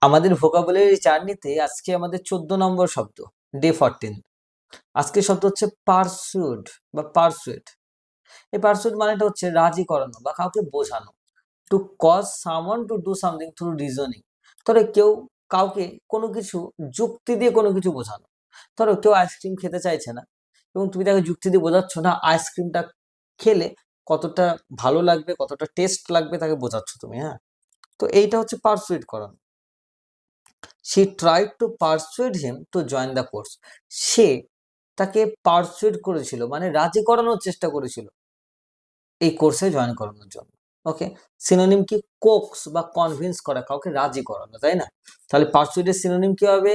আমাদের ভোকাবুলারি জার্নিতে আজকে আমাদের 14 নম্বর শব্দ, ডে 14। আজকে শব্দ হচ্ছে পারসুড বা পারসুয়েট। এই পারসুয়েট মানেটা হচ্ছে রাজি করানো বা কাউকে বোঝানো। To cause someone to do something through reasoning. ধরো কেউ কাউকে কোনো কিছু যুক্তি দিয়ে কোনো কিছু বোঝানো। ধরো কেউ আইসক্রিম খেতে চাইছে না এবং তুমি তাকে যুক্তি দিয়ে বোঝাচ্ছ না আইসক্রিমটা খেলে কতটা ভালো লাগবে, কতটা টেস্ট লাগবে তাকে বোঝাচ্ছ তুমি, হ্যাঁ। তো এইটা হচ্ছে পারসুয়েট করানো। she tried to persuade him to join the course. সে তাকে পারসুয়েট করেছিল মানে রাজি করানোর চেষ্টা করেছিল এই কোর্সে জয়েন করানোর জন্য। ওকে, সিনোনিম কি? কোক্স বা কনভিন্স করা, কাউকে রাজি করানো, তাই না? তাহলে পারসুয়েটের সিনোনিম কি হবে?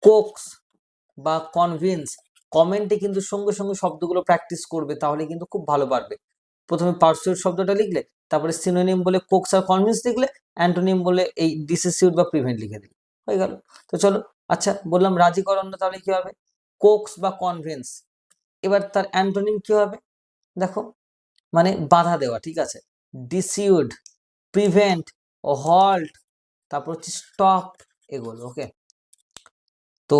কোক্স বা কনভিন্স। কমেন্টে কিন্তু সঙ্গে সঙ্গে শব্দগুলো প্র্যাকটিস করবে, তাহলে কিন্তু খুব ভালো পারবে। প্রথমে পারসুয়েট শব্দটা লিখলে, তারপরে সিনোনিম বলে কোক্স আর কনভিন্স লিখলে, অ্যান্টোনিম বলে এই ডিসিসিউট বা প্রিভেন্ট লিখে দিলে, হয়ে গেল। তো চলো, আচ্ছা বললাম রাজি করানো, তাহলে কি হবে? কোক্স বা কনভিন্স। এবার তার অ্যান্টোনিম কি হবে? দেখো, মানে বাধা দেওয়া, ঠিক আছে। ডিসিউড, প্রিভেন্ট, হল্ট, তারপর হচ্ছে স্টপ, এগুলো। ওকে, তো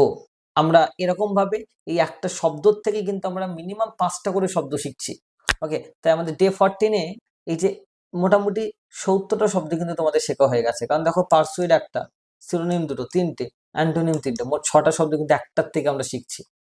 আমরা এরকম ভাবে এই একটা শব্দ থেকে কিন্তু আমরা মিনিমাম 5টা করে শব্দ শিখছি। ওকে, তাই আমাদের ডে 14-এ এই যে মোটামুটি 70টা শব্দ কিন্তু তোমাদের শেখা হয়ে গেছে। কারণ দেখো, পারসুয়েড একটা, সিনোনিম দুটো, তিনটে, অ্যান্টোনিম তিনটে, মোট 6টা শব্দ কিন্তু একটার থেকে আমরা শিখছি।